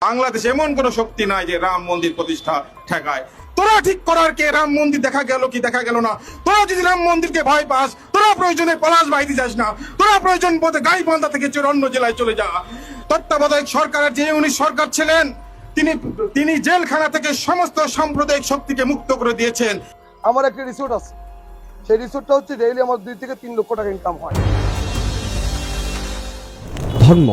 বাংলাদেশে এমন কোন শক্তি নাই যে রাম মন্দির প্রতিষ্ঠা ঠেকায়। তোরা ঠিক করার কে? রাম মন্দির দেখা গেল কি দেখা গেল না? তোরা যদি রাম মন্দিরকে ভয় পাস, তোরা প্রয়োজনে পলাশ বাইতে যাস না, তোরা প্রয়োজন বোধে গাইবান্ধা থেকে অন্য জেলায় চলে যা। তত্ত্বাবধায়ক সরকারের যে উনি সরকার ছিলেন, তিনি জেলখানা থেকে সমস্ত সাম্প্রদায়িক শক্তিকে মুক্ত করে দিয়েছেন। আমার একটা রিসোর্ট আছে, সেই রিসোর্টটা হচ্ছে ডেইলি আমার 2 থেকে 3 লক্ষ টাকা ইনকাম হয়। ধর্ম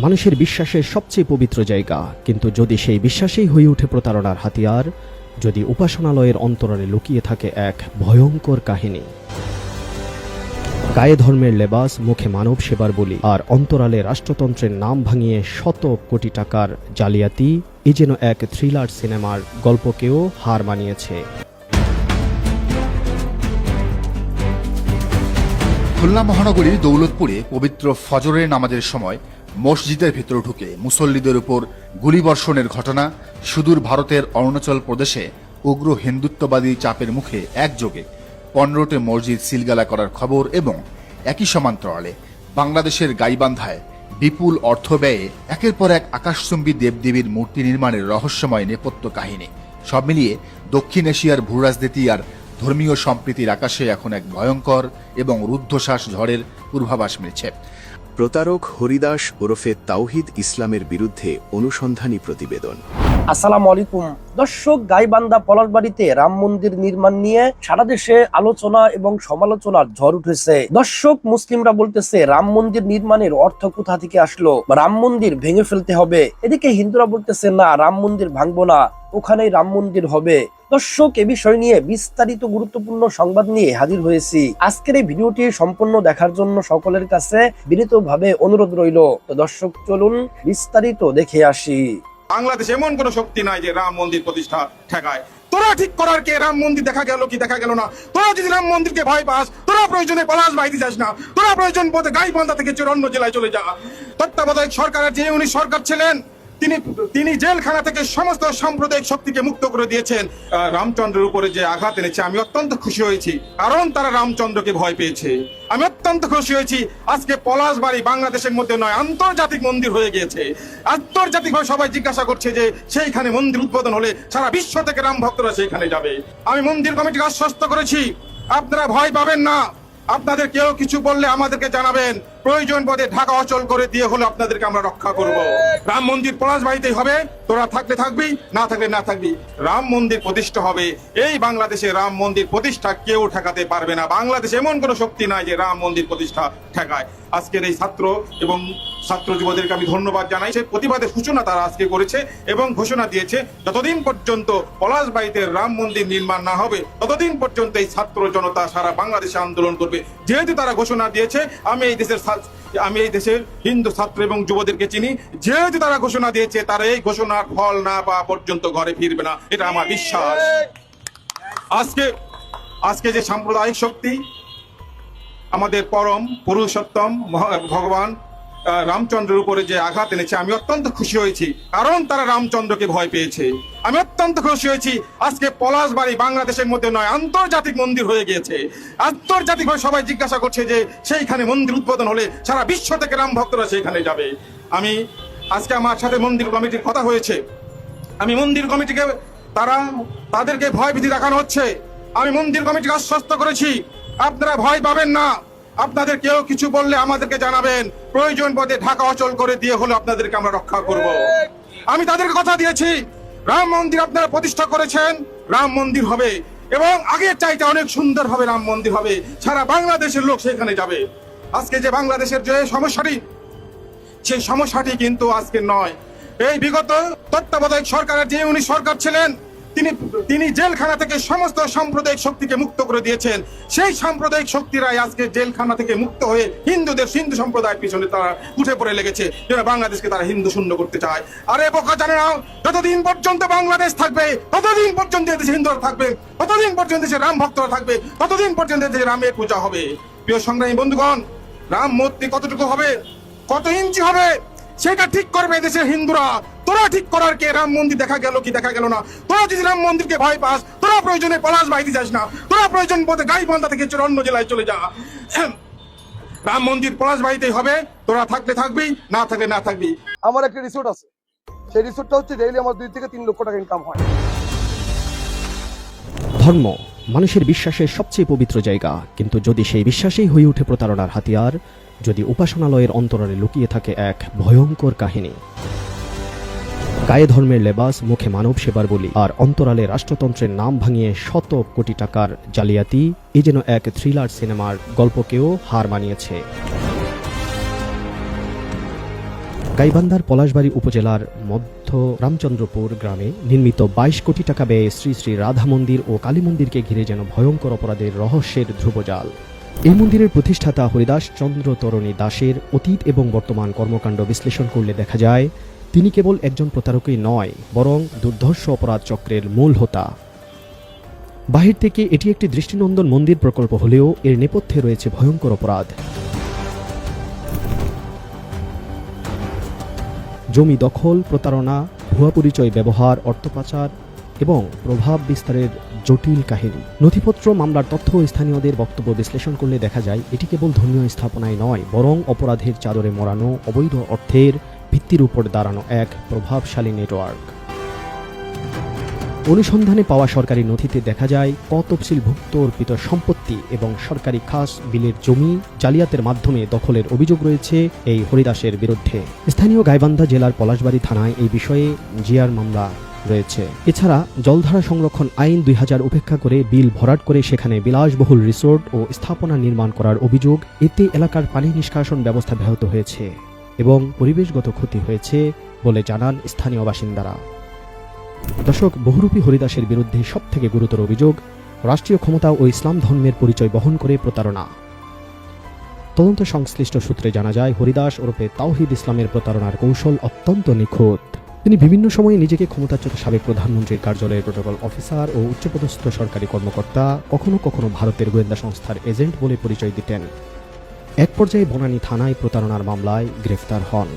মানুষের বিশ্বাসের সবচেয়ে পবিত্র জায়গা, কিন্তু যদি সেই বিশ্বাসেই হয়ে ওঠে প্রতারণার হাতিয়ার, যদি উপাসনালয়ের অন্তরালে লুকিয়ে থাকে এক ভয়ঙ্কর কাহিনী। গায়ে ধর্মের লেবাস, মুখে মানব সেবার বলি, আর অন্তরালে রাষ্ট্রতন্ত্রের নাম ভাঙিয়ে শত কোটি টাকার জালিয়াতি, এ যেন এক থ্রিলার সিনেমার গল্পকেও হার মানিয়েছে। খুলনা মহানগরীর দৌলতপুরে পবিত্র ফজরের নামাজের সময় মসজিদের ভেতর ঢুকে মুসল্লিদের উপর গুলিবর্ষণের ঘটনা, সুদূর ভারতের অরুণাচল প্রদেশে উগ্র হিন্দুত্ববাদী চাপের মুখে একযোগে 15টি মসজিদ সিলগালা করার খবর, এবং একই সমান্তরালে বাংলাদেশের গাইবান্ধায় বিপুল অর্থ ব্যয়ে একের পর এক আকাশচুম্বী দেবদেবীর মূর্তি নির্মাণের রহস্যময় নেপথ্য কাহিনী, সব মিলিয়ে দক্ষিণ এশিয়ার ভূরাজনীতি আর ধর্মীয় সম্প্রীতির আকাশে এখন এক ভয়ঙ্কর এবং রুদ্ধশ্বাস ঝড়ের পূর্বাভাস মিলছে। প্রতারক হরিদাস ওরফে তাওহিদ ইসলামের বিরুদ্ধে অনুসন্ধানী প্রতিবেদন। আসসালামু আলাইকুম দর্শক, গাইবান্ধা পলাশবাড়িতে রাম মন্দির নির্মাণ নিয়ে সারা দেশে আলোচনা এবং সমালোচনার ঝড় উঠেছে। দর্শক, মুসলিমরা বলতেছে রাম মন্দির নির্মাণের অর্থ কোথা থেকে আসলো, রাম মন্দির ভেঙে ফেলতে হবে। এদিকে হিন্দুরা বলতেছে না, রাম মন্দির ভাঙবো না, ওখানেই রাম মন্দির হবে। দর্শক, এ বিষয় নিয়ে বিস্তারিত গুরুত্বপূর্ণ সংবাদ নিয়ে হাজির হয়েছি। আজকের এই ভিডিওটি সম্পূর্ণ দেখার জন্য সকলের কাছে বিনীতভাবে অনুরোধ রইল। তো দর্শক, চলুন বিস্তারিত দেখে আসি। বাংলাদেশে এমন কোন শক্তি নাই যে রাম মন্দির প্রতিষ্ঠা ঠেকায়। তোরা ঠিক করার কে? রাম মন্দির দেখা গেল কি দেখা গেল না? তোরা যদি রাম মন্দিরকে ভয় পাস, তোরা প্রয়োজনে পলাশ বাইতে যাস না, তোরা প্রয়োজন বোধে গাইবান্ধা থেকে অন্য জেলায় চলে যা। তত্ত্বাবধায়ক সরকারের যে উনি সরকার ছিলেন, তিনি জেলখানা থেকে সমস্ত সাম্প্রদায়িক শক্তিকে মুক্ত করে দিয়েছেন। রামচন্দ্রের উপরে যে আঘাত এনেছে, আমি অত্যন্ত খুশি হয়েছি, কারণ তারা রামচন্দ্রকে ভয় পেয়েছে। আমি অত্যন্ত খুশি হয়েছি আজকে পলাশবাড়ি বাংলাদেশের মধ্যে নয়, আন্তর্জাতিক মন্দির হয়ে গিয়েছে। আন্তর্জাতিকভাবে সবাই জিজ্ঞাসা করছে যে সেইখানে মন্দির উদ্বোধন হলে সারা বিশ্ব থেকে রাম ভক্তরা সেইখানে যাবে। আমি মন্দির কমিটিকে আশ্বস্ত করেছি, আপনারা ভয় পাবেন না, আপনাদের কেউ কিছু বললে আমাদেরকে জানাবেন, প্রয়োজন বোধে ঢাকা অচল করে দিয়ে হলে আপনাদেরকে আমরা রক্ষা করব। রাম মন্দির পলাশবাড়িতেই হবে, তোরা থাকলে থাকবি, না থাকলে না থাকবি। রাম মন্দির প্রতিষ্ঠা হবে। এই বাংলাদেশে রাম মন্দির প্রতিষ্ঠা কেউ ঠেকাতে পারবে না। বাংলাদেশে এমন কোন শক্তি নাই যে রাম মন্দির প্রতিষ্ঠা ঠেকায়। আজকের এই ছাত্র এবং ছাত্র যুবদেরকে আমি ধন্যবাদ জানাই। সেই প্রতিবাদের সূচনা তারা আজকে করেছে এবং ঘোষণা দিয়েছে, যতদিন পর্যন্ত পলাশবাড়িতে রাম মন্দির নির্মাণ না হবে, ততদিন পর্যন্ত এই ছাত্র জনতা সারা বাংলাদেশে আন্দোলন করবে। যেহেতু তারা ঘোষণা দিয়েছে, আমি এই দেশের হিন্দু ছাত্র এবং যুবদেরকে চিনি, যেহেতু তারা ঘোষণা দিয়েছে, তারা এই ঘোষণার ফল না পাওয়া পর্যন্ত ঘরে ফিরবে না, এটা আমার বিশ্বাস। আজকে যে সাম্প্রদায়িক শক্তি আমাদের পরম পুরুষোত্তম ভগবান রামচন্দ্রের উপরে যে আঘাত এনেছে, আমি অত্যন্ত খুশি হয়েছি, কারণ তারা রামচন্দ্রকে ভয় পেয়েছে। আমি অত্যন্ত খুশি হয়েছি আজকে পলাশবাড়ি বাংলাদেশের মধ্যে নয়, আন্তর্জাতিক মন্দির হয়ে গিয়েছে। আন্তর্জাতিকভাবে সবাই জিজ্ঞাসা করছে যে সেইখানে মন্দির উদ্বোধন হলে সারা বিশ্ব থেকে রাম ভক্তরা সেইখানে যাবে। আমি আজকে আমার সাথে মন্দির কমিটির কথা হয়েছে, আমি মন্দির কমিটিকে তাদেরকে ভয় ভীতি দেখানো হচ্ছে, আমি মন্দির কমিটিকে আশ্বস্ত করেছি, আপনারা ভয় পাবেন না, আপনাদের কেউ কিছু বললে আমাদেরকে জানাবেন, প্রয়োজন বোধে ঢাকা অচল করে দিয়ে হলে আপনাদেরকে আমরা রক্ষা করব। আমি তাদেরকে কথা দিয়েছি, রাম মন্দির আপনারা প্রতিষ্ঠা করেছেন, রাম মন্দির হবে এবং আগের চাইতে অনেক সুন্দরভাবে রাম মন্দির হবে, সারা বাংলাদেশের লোক সেখানে যাবে। আজকে যে বাংলাদেশের যে সমস্যাটি, সেই সমস্যাটি কিন্তু আজকে নয়। এই বিগত তত্ত্বাবধায়ক সরকারের যে উনি সরকার ছিলেন, তিনি জেলখানা থেকে সমস্ত সাম্প্রদায়িক শক্তিকে মুক্ত করে দিয়েছেন। সেই সাম্প্রদায়িক শক্তিরাই আজকে জেলখানা থেকে মুক্ত হয়ে হিন্দু সম্প্রদায়ের পিছনে তারা উঠে পড়ে লেগেছে, যেন বাংলাদেশকে তারা হিন্দু শূন্য করতে চায়। আরে বোকা জানে না, যতদিন পর্যন্ত বাংলাদেশ থাকবে, ততদিন পর্যন্ত দেশে হিন্দুরা থাকবে, ততদিন পর্যন্ত দেশে রাম ভক্তরা থাকবে, ততদিন পর্যন্ত দেশে রামের পূজা হবে। প্রিয় সংগ্রামী বন্ধুগণ, রাম মূর্তি কতটুকু হবে, কত ইঞ্চি হবে, সেটা ঠিক করবে দেশের হিন্দুরা। তোরা ঠিক করার কে? রাম মন্দির দেখা গেল কি দেখা গেল না? তোরা যদি রাম মন্দিরকে ভয় পাস, তোরা প্রয়োজনে পলাশ বাইতে যাস না, তোরা প্রয়োজন বোধে গাইবান্ধা থেকে অন্য জেলায় চলে যা। রাম মন্দির পলাশবাড়িতেই হবে, তোরা থাকলে থাকবি, না থাকলে না থাকবি। আমার একটা রিসোর্ট আছে, সেই রিসোর্টটা হচ্ছে ডেইলি আমার 2 থেকে 3 লক্ষ টাকা ইনকাম হয়। ধর্ম মানুষের বিশ্বাসের সবচেয়ে পবিত্র জায়গা, কিন্তু যদি সেই বিশ্বাসেই হয়ে ওঠে প্রতারণার হাতিয়ার, যদি উপাসনালয়ের অন্তরালে লুকিয়ে থাকে এক ভয়ঙ্কর কাহিনী। গায়ে ধর্মের লেবাস, মুখে মানব সেবার বলি, আর অন্তরালে রাষ্ট্রতন্ত্রের নাম ভাঙিয়ে শত কোটি টাকার জালিয়াতি, এ যেন এক থ্রিলার সিনেমার গল্পকেও হার মানিয়েছে। গাইবান্ধার পলাশবাড়ী উপজেলার মধ্য রামচন্দ্রপুর গ্রামে নির্মিত 22 কোটি টাকা ব্যয়ে শ্রী শ্রী রাধা মন্দির ও কালী মন্দিরকে ঘিরে যেন ভয়ঙ্কর অপরাধের রহস্যের ধ্রুবজাল। এই মন্দিরের প্রতিষ্ঠাতা হরিদাস চন্দ্র তরণী দাসের অতীত এবং বর্তমান কর্মকাণ্ড বিশ্লেষণ করলে দেখা যায় তিনি কেবল একজন প্রতারকই নয়, বরং দুর্ধর্ষ অপরাধ চক্রের মূল হোতা। বাহির থেকে এটি একটি দৃষ্টিনন্দন মন্দির প্রকল্প হলেও এর নেপথ্যে রয়েছে ভয়ঙ্কর অপরাধ। জমি দখল, প্রতারণা, ভুয়া পরিচয় ব্যবহার, অর্থ পাচার এবং প্রভাব বিস্তারের জটিল কাহিনী। নথিপত্র, মামলার তথ্য ও স্থানীয়দের বক্তব্য বিশ্লেষণ করলে দেখা যায় এটি কেবল ধর্মীয় স্থাপনায় নয়, বরং অপরাধের চাদরে মোড়ানো, অবৈধ অর্থের ভিত্তির উপর দাঁড়ানো এক প্রভাবশালী নেটওয়ার্ক। অনুসন্ধানে পাওয়া সরকারি নথিতে দেখা যায় তফসিলভুক্ত অর্পিত সম্পত্তি এবং সরকারি খাস বিলের জমি জালিয়াতের মাধ্যমে দখলের অভিযোগ রয়েছে এই হরিদাসের বিরুদ্ধে। স্থানীয় গাইবান্ধা জেলার পলাশবাড়ী থানায় এই বিষয়ে জিআর মামলা রয়েছে। এছাড়া জলধারা সংরক্ষণ আইন 2000 উপেক্ষা করে বিল ভরাট করে সেখানে বিলাসবহুল রিসোর্ট ও স্থাপনা নির্মাণ করার অভিযোগ। এতে এলাকার পানি নিষ্কাশন ব্যবস্থা ব্যাহত হয়েছে এবং পরিবেশগত ক্ষতি হয়েছে বলে জানান স্থানীয় বাসিন্দারা। দর্শক, বহুরূপী হরিদাসের বিরুদ্ধে সবথেকে গুরুতর অভিযোগ রাষ্ট্রীয় ক্ষমতা ও ইসলাম ধর্মের পরিচয় বহন করে প্রতারণা। তদন্ত সংশ্লিষ্ট সূত্রে জানা যায় হরিদাস ওরফে তাওহিদ ইসলামের প্রতারণার কৌশল অত্যন্ত নিখুঁত। তিনি বিভিন্ন সময়ে নিজেকে ক্ষমতাচ্যুত সাবেক প্রধানমন্ত্রীর কার্যালয়ের প্রোটোকল অফিসার ও উচ্চপদস্থ সরকারি কর্মকর্তা, কখনো কখনো ভারতের গোয়েন্দা সংস্থার এজেন্ট বলে পরিচয় দিতেন। এক পর্যায়ে বনানী থানায় প্রতারণার মামলায় গ্রেফতার হন।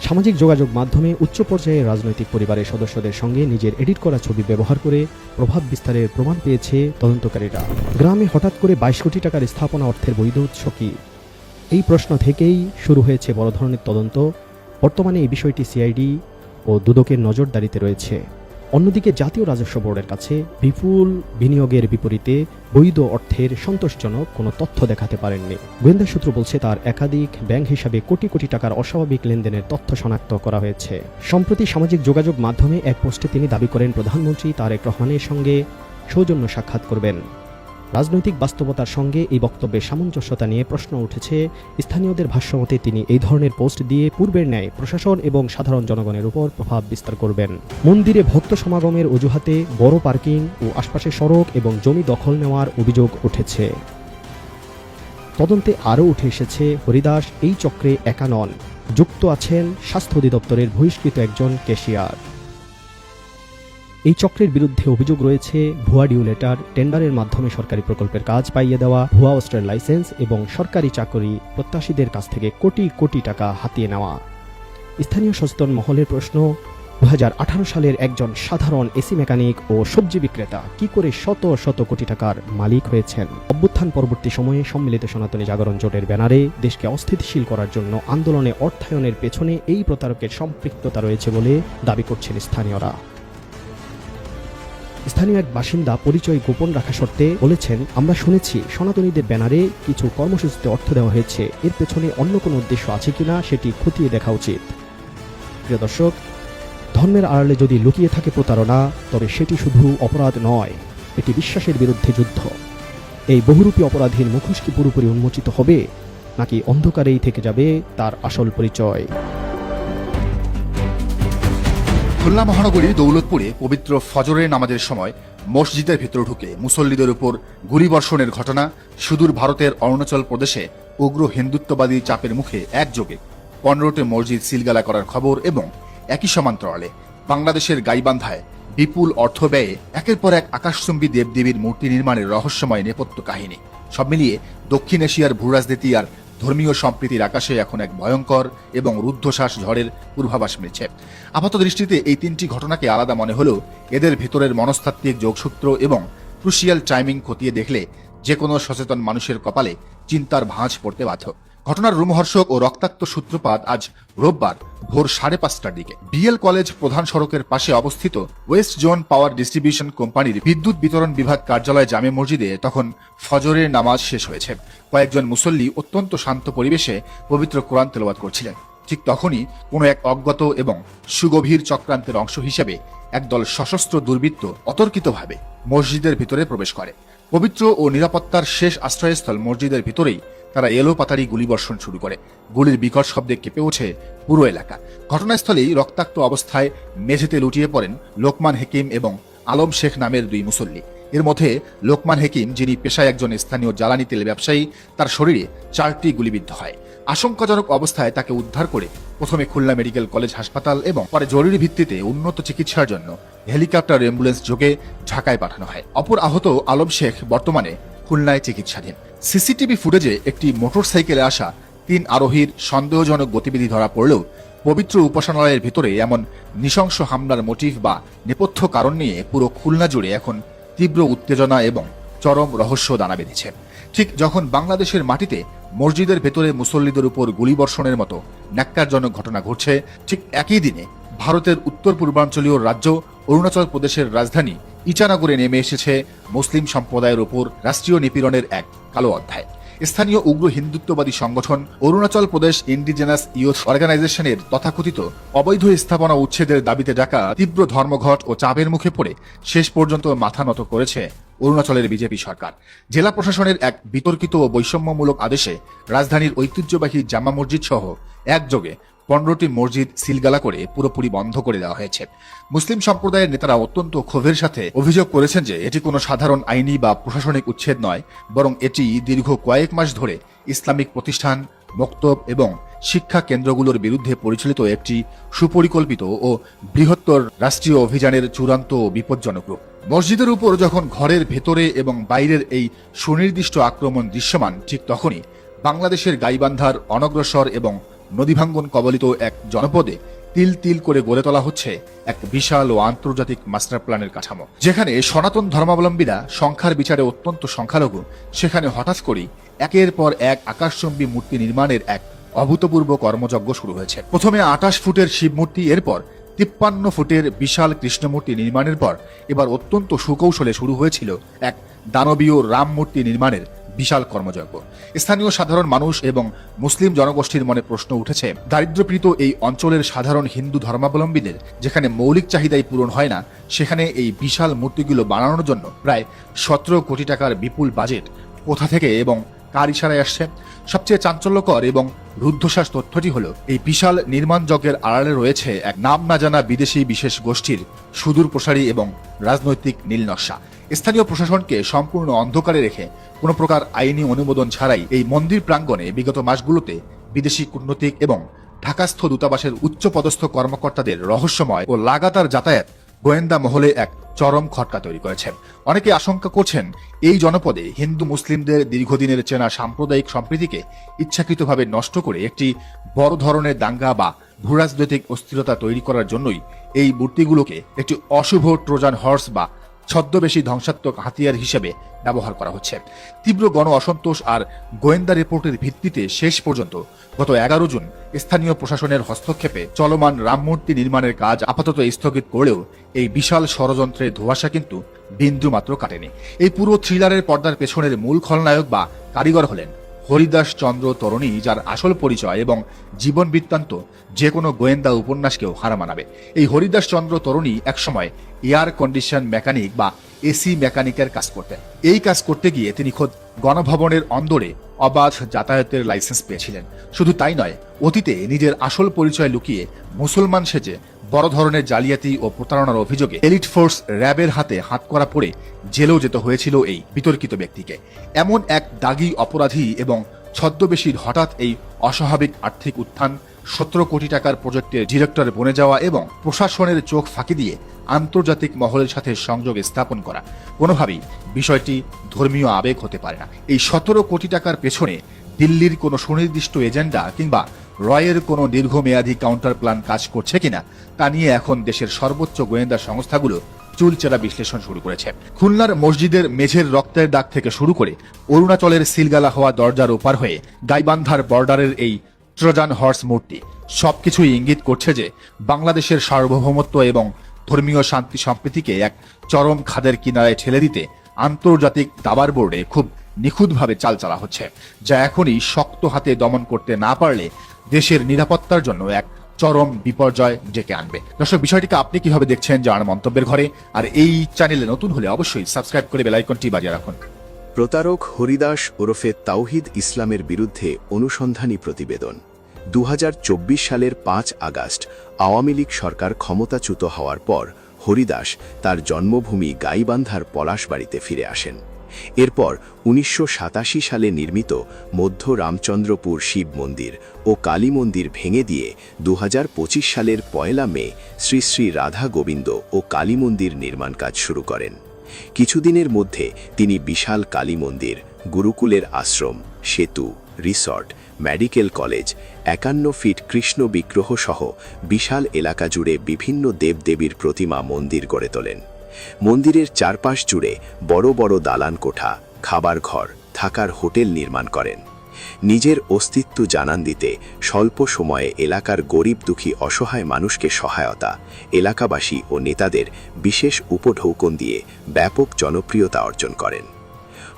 সামাজিক যোগাযোগ মাধ্যমে উচ্চ পর্যায়ের রাজনৈতিক পরিবারের সদস্যদের সঙ্গে নিজের এডিট করা ছবি ব্যবহার করে প্রভাব বিস্তারের প্রমাণ পেয়েছে তদন্তকারীরা। গ্রামে হঠাৎ করে 22 কোটি টাকার স্থাপনা অর্থের বৈধ উৎস কি? এই প্রশ্ন থেকেই শুরু হয়েছে বড় ধরনের তদন্ত। বর্তমানে এই বিষয়টি সিআইডি ও দুদকের নজরদারিতে রয়েছে। অন্যদিকে জাতীয় রাজস্ব বোর্ডের কাছে বিপুল বিনিয়োগের বিপরীতে বৈধ অর্থের সন্তোষজনক কোনো তথ্য দেখাতে পারেননি। গোয়েন্দা সূত্র বলছে তার একাধিক ব্যাংক হিসাবে কোটি কোটি টাকার অস্বাভাবিক লেনদেনের তথ্য শনাক্ত করা হয়েছে। সম্প্রতি সামাজিক যোগাযোগ মাধ্যমে এক পোস্টে তিনি দাবি করেন প্রধানমন্ত্রী তারেক রহমানের সঙ্গে সৌজন্য সাক্ষাৎ করবেন। রাজনৈতিক বাস্তবতার সঙ্গে এই বক্তব্যের সামঞ্জস্যতা নিয়ে প্রশ্ন উঠেছে। স্থানীয়দের ভাষ্যমতে তিনি এই ধরনের পোস্ট দিয়ে পূর্বের ন্যায় প্রশাসন এবং সাধারণ জনগণের উপর প্রভাব বিস্তার করবেন। মন্দিরে ভক্ত সমাগমের অজুহাতে বড় পার্কিং ও আশপাশে সড়ক এবং জমি দখল নেওয়ার অভিযোগ উঠেছে। তদন্তে আরও উঠে এসেছে হরিদাস এই চক্রে একা নন, যুক্ত আছেন স্বাস্থ্য অধিদপ্তরের বহিষ্কৃত একজন ক্যাশিয়ার। এই চক্রের বিরুদ্ধে অভিযোগ রয়েছে ভুয়া ডিউ লেটার, টেন্ডারের মাধ্যমে সরকারি প্রকল্পের কাজ পাইয়ে দেওয়া, ভুয়া অস্ত্রের লাইসেন্স এবং সরকারি চাকরি প্রত্যাশীদের কাছ থেকে কোটি কোটি টাকা হাতিয়ে নেওয়া। স্থানীয় সচেতন মহলের প্রশ্ন, 2018 সালের একজন সাধারণ এসি মেকানিক ও সবজি বিক্রেতা কি করে শত শত কোটি টাকার মালিক হয়েছেন? অভ্যুত্থান পরবর্তী সময়ে সম্মিলিত সনাতনী জাগরণ জোটের ব্যানারে দেশকে অস্থিতিশীল করার জন্য আন্দোলনে অর্থায়নের পেছনে এই প্রতারকের সম্পৃক্ততা রয়েছে বলে দাবি করছেন স্থানীয়রা। স্থানীয় এক বাসিন্দা পরিচয় গোপন রাখা সত্ত্বে বলেছেন, আমরা শুনেছি সনাতনীদের ব্যানারে কিছু কর্মসূচিতে অর্থ দেওয়া হয়েছে, এর পেছনে অন্য কোনো উদ্দেশ্য আছে কিনা সেটি খতিয়ে দেখা উচিত। প্রিয় দর্শক, ধর্মের আড়ালে যদি লুকিয়ে থাকে প্রতারণা, তবে সেটি শুধু অপরাধ নয়, এটি বিশ্বাসের বিরুদ্ধে যুদ্ধ। এই বহুরূপী অপরাধীর মুখোশ কি পুরোপুরি উন্মোচিত হবে, নাকি অন্ধকারেই থেকে যাবে তার আসল পরিচয়? খুলনা মহানগরীর দৌলতপুরে পবিত্র ফজরের নামাজের সময় মসজিদের ভিতর ঢুকে মুসল্লিদের উপর গুলিবর্ষণের ঘটনা, সুদূর ভারতের অরুণাচল প্রদেশে উগ্র হিন্দুত্ববাদী চাপের মুখে একযোগে 15টি মসজিদ সিলগালা করার খবর এবং একই সমান্তরালে বাংলাদেশের গাইবান্ধায় বিপুল অর্থ ব্যয়ে একের পর এক আকাশচুম্বী দেবদেবীর মূর্তি নির্মাণের রহস্যময় নেপথ্য কাহিনী, সব মিলিয়ে দক্ষিণ এশিয়ার ভূরাজনীতি আর ধর্মীয় সম্প্রীতির আকাশে এখন এক ভয়ঙ্কর এবং রুদ্ধশ্বাস ঝড়ের পূর্বাভাস মিলছে। আপাত দৃষ্টিতে এই 3টি ঘটনাকে আলাদা মনে হলেও এদের ভিতরের মনস্তাত্ত্বিক যোগসূত্র এবং ক্রুশিয়াল টাইমিং খতিয়ে দেখলে যে কোনো সচেতন মানুষের কপালে চিন্তার ভাঁজ পড়তে বাধ্য। ঘটনার রোমহর্ষক ও রক্তাক্ত সূত্রপাত আজ রোববার ভোর 5:30টার দিকে বিএল কলেজ প্রধান সড়কের পাশে অবস্থিত ওয়েস্ট জোন পাওয়ার ডিস্ট্রিবিউশন কোম্পানির বিদ্যুৎ বিতরণ বিভাগ কার্যালয় জামে মসজিদে তখন ফজরের নামাজ শেষ হয়েছে। কয়েকজন মুসল্লি অত্যন্ত শান্ত পরিবেশে পবিত্র কোরআন তেলাওয়াত করছিলেন। ঠিক তখনই কোনো এক অজ্ঞাত এবং সুগভীর চক্রান্তের অংশ হিসেবে একদল সশস্ত্র দুর্বৃত্ত অতর্কিতভাবে মসজিদের ভিতরে প্রবেশ করে। পবিত্র ও নিরাপত্তার শেষ আশ্রয়স্থল মসজিদের ভিতরেই তারা এলোপাতাড়ি গুলিবর্ষণ শুরু করে। গুলির বিকট শব্দে কেঁপে ওঠে পুরো এলাকা। ঘটনাস্থলেই রক্তাক্ত অবস্থায় মেঝেতে লুটিয়ে পড়েন লোকমান হেকিম এবং আলম শেখ নামের দুই মুসল্লি। এর মধ্যে লোকমান হেকিম, যিনি পেশায় একজন স্থানীয় জ্বালানি তেল ব্যবসায়ী, তার শরীরে 4টি গুলিবিদ্ধ হয়। আশঙ্কাজনক অবস্থায় তাকে উদ্ধার করে প্রথমে খুলনা মেডিকেল কলেজ হাসপাতাল এবং পরে জরুরি ভিত্তিতে উন্নত চিকিৎসার জন্য হেলিকপ্টার অ্যাম্বুলেন্স যোগে ঢাকায় পাঠানো হয়। অপর আহত আলম শেখ বর্তমানে খুলনায় চিকিৎসাধীন। সিসিটিভি ফুটেজে একটি মোটরসাইকেলে আসা 3 আরোহীর সন্দেহজনক গতিবিধি ধরা পড়লেও পবিত্র উপাসনালয়ের ভিতরে এমন নৃশংস হামলার মোটিভ বা নেপথ্য কারণ নিয়ে পুরো খুলনা জুড়ে এখন তীব্র উত্তেজনা এবং চরম রহস্য দানা বেঁধেছে। ঠিক যখন বাংলাদেশের মাটিতে মসজিদের ভেতরে মুসল্লিদের উপর গুলিবর্ষণের মতো ন্যাক্কারজনক ঘটনা ঘটছে, ঠিক একই দিনে ভারতের উত্তর পূর্বাঞ্চলীয় রাজ্য অরুণাচল প্রদেশের রাজধানী ইটানগরে নেমে এসেছে মুসলিম সম্প্রদায়ের উপর রাষ্ট্রীয় নিপীড়নের এক কালো অধ্যায়। স্থানীয় উগ্র হিন্দুত্ববাদী সংগঠন অরুণাচল প্রদেশ ইন্ডিজেনাস ইউথ অর্গানাইজেশনের তথাকথিত অবৈধ স্থাপনা উচ্ছেদের দাবিতে ডাকা তীব্র ধর্মঘট ও চাপের মুখে পড়ে শেষ পর্যন্ত মাথা নত করেছে অরুণাচলের বিজেপি সরকার। জেলা প্রশাসনের এক বিতর্কিত ও বৈষম্যমূলক আদেশে রাজধানীর ঐতিহ্যবাহী জামা মসজিদ সহ একযোগে 15টি মসজিদ সিলগালা করে পুরোপুরি বন্ধ করে দেওয়া হয়েছে। মুসলিম সম্প্রদায়ের নেতারা অত্যন্ত ক্ষোভের সাথে অভিযোগ করেছেন যে এটি কোনো সাধারণ আইনি বা প্রশাসনিক উচ্ছেদ নয়, বরং এটি দীর্ঘ কয়েক মাস ধরে ইসলামিক প্রতিষ্ঠান, মক্তব এবং শিক্ষা কেন্দ্রগুলোর বিরুদ্ধে পরিচালিত একটি সুপরিকল্পিত ও বৃহত্তর রাষ্ট্রীয় অভিযানের চূড়ান্ত ও বিপজ্জনক রূপ। মসজিদের উপর যখন ঘরের ভেতরে এবং বাইরের এই সুনির্দিষ্ট আক্রমণ দৃশ্যমান, ঠিক তখনই বাংলাদেশের গাইবান্ধার অনগ্রসর এবং নদীভাঙ্গন কবলিত এক জনপদে তিল তিল করে গড়ে তোলা হচ্ছে এক বিশাল ও আন্তর্জাতিক মাস্টার প্ল্যানের কাঠামো। যেখানে সনাতন ধর্মাবলম্বীরা সংখ্যার বিচারে অত্যন্ত সংখ্যালঘু, সেখানে হঠাৎ করেই একের পর এক আকাশচুম্বী মূর্তি নির্মাণের এক অভূতপূর্ব কর্মযজ্ঞ শুরু হয়েছে। প্রথমে 28 ফুটের শিব মূর্তি, এরপর 53 ফুটের বিশাল কৃষ্ণমূর্তি নির্মাণের পর এবার অত্যন্ত সুকৌশলে শুরু হয়েছিল এক দানবীয় রাম মূর্তি নির্মাণের বিশাল কর্মযজ্ঞ। স্থানীয় সাধারণ মানুষ এবং মুসলিম জনগোষ্ঠীর মনে প্রশ্ন উঠেছে, দারিদ্র্যপীড়িত এই অঞ্চলের সাধারণ হিন্দু ধর্মাবলম্বীদের যেখানে মৌলিক চাহিদাই পূরণ হয় না, সেখানে এই বিশাল মূর্তিগুলো বানানোর জন্য প্রায় 17 কোটি টাকার বিপুল বাজেট কোথা থেকে এবং কার ইশারায় আসছে? সবচেয়ে চাঞ্চল্যকর এবং রুদ্ধশ্বাস তথ্যটি হলো, এই বিশাল নির্মাণ যজ্ঞের আড়ালে রয়েছে এক নাম না জানা বিদেশি বিশেষ গোষ্ঠীর সুদূর প্রসারী এবং রাজনৈতিক নীলনকশা। স্থানীয় প্রশাসনকে সম্পূর্ণ অন্ধকারে রেখে কোনো প্রকার আইনি অনুমোদন ছাড়াই এই মন্দির প্রাঙ্গণে বিগত মাসগুলোতে বিদেশি কূটনৈতিক এবং ঢাকাস্থ দূতাবাসের উচ্চপদস্থ কর্মকর্তাদের রহস্যময় ও লাগাতার যাতায়াত গোয়েন্দা মহলে এক চরম খটকা তৈরি করেছে। অনেকে আশঙ্কা করছেন, এই জনপদে হিন্দু মুসলিমদের দীর্ঘদিনের চেনা সাম্প্রদায়িক সম্প্রীতিকে ইচ্ছাকৃতভাবে নষ্ট করে একটি বড় ধরনের দাঙ্গা বা ভূরাজনৈতিক অস্থিরতা তৈরি করার জন্যই এই মূর্তিগুলোকে একটি অশুভ ট্রোজান হর্স বা ছদ্মবেশী ধ্বংসাত্মক হাতিয়ার হিসেবে ব্যবহার করা হচ্ছে। তীব্র গণ অসন্তোষ আর গোয়েন্দা রিপোর্টের ভিত্তিতে শেষ পর্যন্ত গত 11 জুন স্থানীয় প্রশাসনের হস্তক্ষেপে চলমান রামমূর্তি নির্মাণের কাজ আপাতত স্থগিত করলেও এই বিশাল ষড়যন্ত্রের ধোঁয়াশা কিন্তু বিন্দুমাত্র কাটেনি। এই পুরো থ্রিলারের পর্দার পেছনের মূল খলনায়ক বা কারিগর হলেন হরিদাস চন্দ্র তরণী, যার আসল পরিচয় এবং জীবন বৃত্তান্ত যে কোনো গোয়েন্দা উপন্যাসকেও হার মানাবে। এই হরিদাস চন্দ্র তরণী একসময় এয়ার কন্ডিশন মেকানিক বা এসি মেকানিকের কাজ করতেন। এই কাজ করতে গিয়ে তিনি খোদ গণভবনের অন্দরে অবাধ যাতায়াতের লাইসেন্স পেয়েছিলেন। শুধু তাই নয়, অতীতে নিজের আসল পরিচয় লুকিয়ে মুসলমান সেজে বড় ধরনের জালিয়াতি ও প্রতারণার অভিযোগে এলিট ফোর্স র্যাবের হাতে হাতকড়া পড়ে জেলেও যেতে হয়েছিল এই বিতর্কিত ব্যক্তিকে। এমন এক দাগী অপরাধী এবং ছদ্মবেশীর হঠাৎ এই অস্বাভাবিক আর্থিক উত্থান, 17 কোটি টাকার প্রজেক্টের ডিরেক্টর বনে যাওয়া এবং প্রশাসনের চোখ ফাঁকি দিয়ে আন্তর্জাতিক মহলের সাথে সংযোগ স্থাপন করা, কোনোভাবেই বিষয়টি ধর্মীয় আবেগ হতে পারে না। এই 17 কোটি টাকার পেছনে দিল্লির কোনো সুনির্দিষ্ট এজেন্ডা কিংবা রয়ের কোনো দীর্ঘমেয়াদী কাউন্টার প্ল্যান কাজ করছে কিনা তা নিয়ে এখন দেশের সর্বোচ্চ গোয়েন্দা সংস্থাগুলো চুলচেরা বিশ্লেষণ শুরু করেছে। খুলনার মসজিদের মেঝের রক্তের দাগ থেকে শুরু করে অরুণাচলের সিলগালা হওয়া দরজার ওপার হয়ে গাইবান্ধার বর্ডারের এই ট্রোজান হর্স মূর্তি সবকিছুই ইঙ্গিত করছে যে বাংলাদেশের সার্বভৌমত্ব এবং ধর্মীয় শান্তি সম্প্রীতিকে এক চরম খাদের কিনারায় ঠেলে দিতে আন্তর্জাতিক দাবার বোর্ডে খুব নিখুঁতভাবে চাল চালা হচ্ছে, যা এখনই শক্ত হাতে দমন করতে না পারলে দেশের নিরাপত্তার জন্য এক চরম বিপর্যয় ডেকে আনবে। দর্শক, বিষয়টিকে আপনি কিভাবে দেখছেন জানার মন্তব্যের ঘরে, আর এই চ্যানেলে নতুন হলে অবশ্যই সাবস্ক্রাইব করে বেল আইকনটি বাজিয়ে রাখুন। প্রতারক হরিদাস ওরফে তাওহিদ ইসলামের বিরুদ্ধে অনুসন্ধানী প্রতিবেদন। 2024 সালের 5 আগস্ট আওয়ামী লীগ সরকার ক্ষমতাচ্যুত হওয়ার পর হরিদাস তার জন্মভূমি গাইবান্ধার পলাশবাড়িতে ফিরে আসেন। এরপর 1987 সালে নির্মিত মধ্য রামচন্দ্রপুর শিব মন্দির ও কালী মন্দির ভেঙে দিয়ে 2025 সালের 1 মে শ্রী শ্রী রাধা গোবিন্দ ও কালী মন্দির নির্মাণ কাজ শুরু করেন। কিছুদিনের মধ্যে তিনি বিশাল কালী মন্দির, গুরুকুলের আশ্রম, সেতু, resort, medical college, 51 feet Krishna বিগ্রহ সহ বিশাল এলাকা জুড়ে বিভিন্ন দেবদেবীর প্রতিমা মন্দির গড়ে তোলেন। মন্দিরের চারপাশ জুড়ে বড় বড় দালান কোঠা, খাবার ঘর, থাকার হোটেল নির্মাণ করেন। নিজের অস্তিত্ব জানান দিতে স্বল্প সময়ে এলাকার গরিব দুঃখী অসহায় মানুষকে সহায়তা, এলাকাবাসী ও নেতাদের বিশেষ উপঢৌকন দিয়ে ব্যাপক জনপ্রিয়তা অর্জন করেন।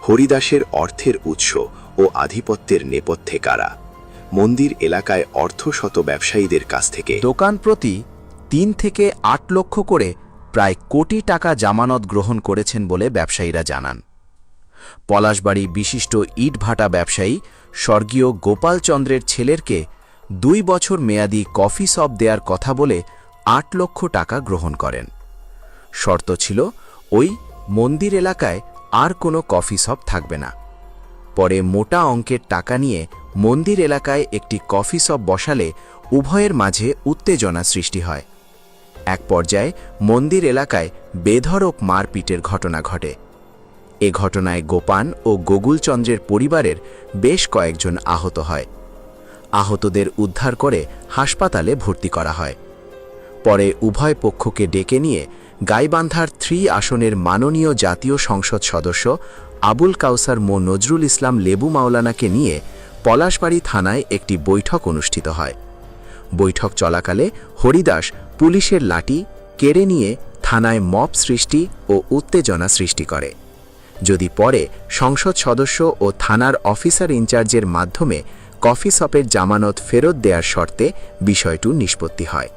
হরিদাসের অর্থের উৎস ও আধিপত্যের নেপথ্যে কারা? মন্দির এলাকায় অর্থশত ব্যবসায়ীদের কাছ থেকে দোকান প্রতি 3 থেকে 8 লক্ষ করে প্রায় কোটি টাকা জামানত গ্রহণ করেছেন বলে ব্যবসায়ীরা জানান। পলাশবাড়ি বিশিষ্ট ইটভাটা ব্যবসায়ী স্বর্গীয় গোপাল চন্দ্রের ছেলেরকে 2 বছর মেয়াদি কফি শপ দেওয়ার কথা বলে 8 লক্ষ টাকা গ্রহণ করেন। শর্ত ছিল ওই মন্দির এলাকায় আর কোনো কফি শপ থাকবে না। পরে মোটা অঙ্কের টাকা নিয়ে মন্দির এলাকায় একটি কফি শপ বসালে উভয়ের মাঝে উত্তেজনা সৃষ্টি হয়। এক পর্যায়ে মন্দির এলাকায় বেধড়ক মারপিটের ঘটনা ঘটে। এ ঘটনায় গোপান ও গোগুলচন্দ্রের পরিবারের বেশ কয়েকজন আহত হয়। আহতদের উদ্ধার করে হাসপাতালে ভর্তি করা হয়। পরে উভয় পক্ষকে ডেকে নিয়ে গাইবান্ধার 3 আসনের মাননীয় জাতীয় সংসদ সদস্য আবুল কাউসার মো নজরুল ইসলাম লেবু মাওলানাকে নিয়ে পলাশবাড়ি থানায় একটি বৈঠক অনুষ্ঠিত হয়। বৈঠক চলাকালে হরিদাস পুলিশের লাঠি কেড়ে নিয়ে থানায় মব সৃষ্টি ও উত্তেজনা সৃষ্টি করে। যদি পরে সংসদ সদস্য ও থানার অফিসার ইনচার্জের মাধ্যমে কফি শপের জামানত ফেরত দেওয়ার শর্তে বিষয়টি নিষ্পত্তি হয়।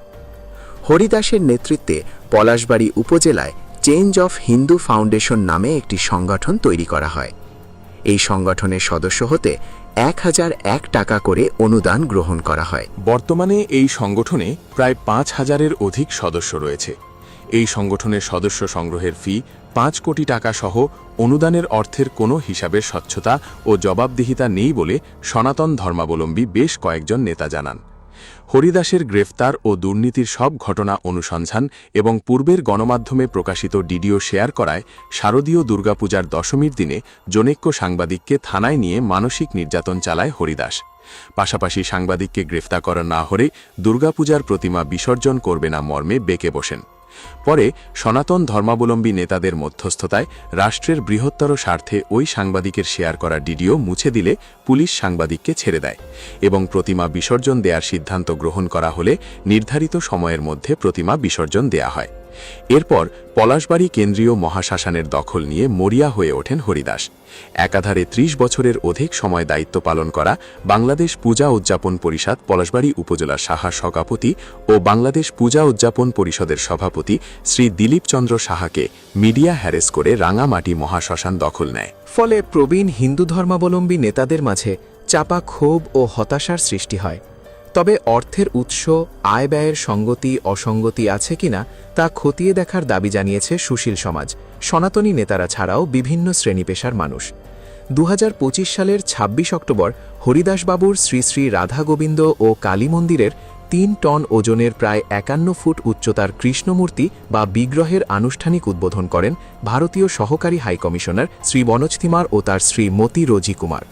হরিদাসের নেতৃত্বে পলাশবাড়ি উপজেলায় চেঞ্জ অফ হিন্দু ফাউন্ডেশন নামে একটি সংগঠন তৈরি করা হয়। এই সংগঠনের সদস্য হতে 1001 টাকা করে অনুদান গ্রহণ করা হয়। বর্তমানে এই সংগঠনে প্রায় 5000-এর অধিক সদস্য রয়েছে। এই সংগঠনের সদস্য সংগ্রহের ফি 5 কোটি টাকা সহ অনুদানের অর্থের কোনো হিসাবের স্বচ্ছতা ও জবাবদিহিতা নেই বলে সনাতন ধর্মাবলম্বী বেশ কয়েকজন নেতা জানান। হরিদাসের গ্রেফতার ও দুর্নীতির সব ঘটনা অনুসন্ধান এবং পূর্বের গণমাধ্যমে প্রকাশিত ভিডিও শেয়ার করায় শারদীয় দুর্গাপূজার দশমীর দিনে জনৈক সাংবাদিককে থানায় নিয়ে মানসিক নির্যাতন চালায় হরিদাস। পাশাপাশি সাংবাদিককে গ্রেফতার করা না হলে দুর্গাপূজার প্রতিমা বিসর্জন করবে না মর্মে বেঁকে বসেন। পরে সনাতন ধর্মাবলম্বী নেতাদের মধ্যস্থতায় রাষ্ট্রের বৃহত্তর স্বার্থে ওই সাংবাদিকের শেয়ার করা ভিডিও মুছে দিলে পুলিশ সাংবাদিককে ছেড়ে দেয় এবং প্রতিমা বিসর্জন দেওয়ার সিদ্ধান্ত গ্রহণ করা হলে নির্ধারিত সময়ের মধ্যে প্রতিমা বিসর্জন দেয়া হয়। এরপর পলাশবাড়ি কেন্দ্রীয় মহাশ্মশানের দখল নিয়ে মরিয়া হয়ে ওঠেন হরিদাস। একাধারে 30 বছরের অধিক সময় দায়িত্ব পালন করা বাংলাদেশ পূজা উদযাপন পরিষদ পলাশবাড়ি উপজেলা সাহা সভাপতি ও বাংলাদেশ পূজা উদযাপন পরিষদের সভাপতি শ্রী দিলীপ চন্দ্র সাহাকে মিডিয়া হ্যারেস করে রাঙামাটি মহাশ্মশান দখল নেয়। ফলে প্রবীণ হিন্দু ধর্মাবলম্বী নেতাদের মাঝে চাপা ক্ষোভ ও হতাশার সৃষ্টি হয়। তবে অর্থের উৎস, আয় ব্যয়ের সঙ্গতি অসঙ্গতি আছে কিনা তা খতিয়ে দেখার দাবি জানিয়েছে সুশীল সমাজ, সনাতনী নেতারা ছাড়াও বিভিন্ন শ্রেণী পেশার মানুষ। 2025 সালের 26 অক্টোবর হরিদাসবাবুর শ্রী শ্রী রাধা গোবিন্দ ও কালী মন্দিরের 3 টন ওজনের প্রায় 51 ফুট উচ্চতার কৃষ্ণমূর্তি বা বিগ্রহের আনুষ্ঠানিক উদ্বোধন করেন ভারতীয় সহকারী হাইকমিশনার শ্রী বনোজ তিমার ও তার শ্রী মতি রোজি কুমার।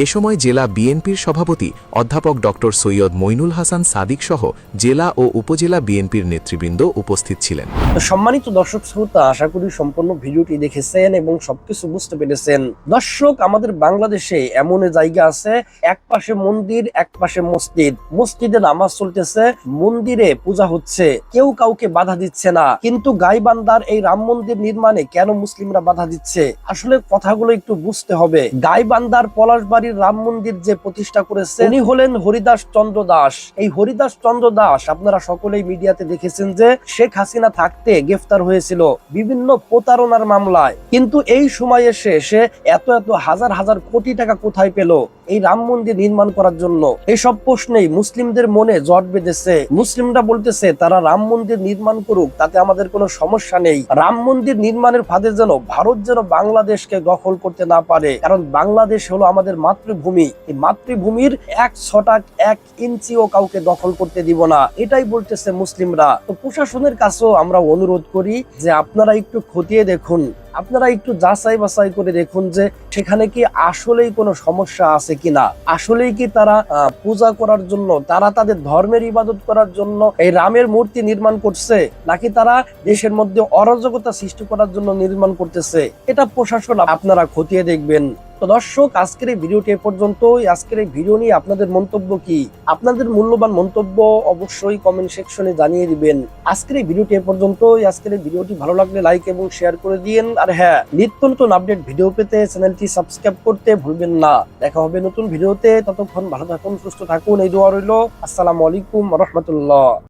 এ সময় জেলা বিএনপির সভাপতি অধ্যাপক ডক্টর সৈয়দ মইনুল হাসান সাদিক সহ জেলা ও উপজেলা বিএনপির নেতৃবৃন্দ উপস্থিত ছিলেন। তো সম্মানিত দর্শক শ্রোতা, আশা করি সম্পূর্ণ ভিডিওটি দেখেছেন এবং সবকিছু বুঝতে পেরেছেন। দর্শক, আমাদের বাংলাদেশে এমন জায়গা আছে, এক পাশে মন্দির, এক পাশে মসজিদ। মসজিদে নামাজ চলতেছে, মন্দিরে পূজা হচ্ছে, কেউ কাউকে বাধা দিচ্ছে না। কিন্তু গাইবান্ধার এই রাম মন্দির নির্মাণে কেন মুসলিমরা বাধা দিচ্ছে? আসলে কথাগুলো একটু বুঝতে হবে। গাইবান্ধার পলাশবাড়ির রাম মন্দির যে প্রতিষ্ঠা করেছে উনি হলেন হরিদাস চন্দ্র দাস। এই হরিদাস চন্দ্র দাস আপনারা সকলেই মিডিয়াতে দেখেছেন যে শেখ হাসিনা থাকতে গ্রেফতার হয়েছিল বিভিন্ন প্রতারণার মামলায়। কিন্তু এই সময় এসে সে এত হাজার হাজার কোটি টাকা কোথায় পেল এই রাম মন্দির নির্মাণ করার জন্য? এইসব প্রশ্নেই মুসলিমদের মনে জট বেঁধেছে। মুসলিমরা বলতেছে তারা রাম মন্দির নির্মাণ করুক, তাতে আমাদের কোনো সমস্যা নেই। রাম মন্দির নির্মাণের ফাঁদে যেন ভারত যেন বাংলাদেশকে দখল করতে না পারে, কারণ বাংলাদেশ হলো আমাদের মাতৃভূমি। এই মাতৃভূমির 1 ছটাক 1 ইঞ্চিও কাউকে দখল করতে দিব না, এটাই বলতেছে মুসলিমরা। তো প্রশাসনের কাছেও আমরা অনুরোধ করি যে আপনারা একটু খতিয়ে দেখুন, আপনারা একটু যাচাই বাছাই করে দেখুন যে সেখানে কি আসলেই কোনো সমস্যা আছে কিনা। আসলেই কি তারা পূজা করার জন্য, তারা তাদের ধর্মের ইবাদত করার জন্য এই রামের মূর্তি নির্মাণ করছে, নাকি তারা দেশের মধ্যে অরাজকতা সৃষ্টি করার জন্য নির্মাণ করতেছে? এটা প্রশাসন আপনারা খতিয়ে দেখবেন। তো দর্শক, আজকের এই ভিডিওটি এ পর্যন্তই। আজকের এই ভিডিও নিয়ে আপনাদের মন্তব্য কি? আপনাদের মূল্যবান মন্তব্য অবশ্যই কমেন্ট সেকশনে জানিয়ে দিবেন। আজকের এই ভিডিওটি এ পর্যন্তই। আজকের এই ভিডিওটি ভালো লাগলে লাইক এবং শেয়ার করে দিন। আর হ্যাঁ, নিত্য নতুন আপডেট ভিডিও পেতে চ্যানেলটি সাবস্ক্রাইব করতে ভুলবেন না। দেখা হবে নতুন ভিডিওতে, ততক্ষণ ভালো থাকুন, সুস্থ থাকুন, এই দোয়া রইল। আসসালামু আলাইকুম ওয়া রাহমাতুল্লাহ।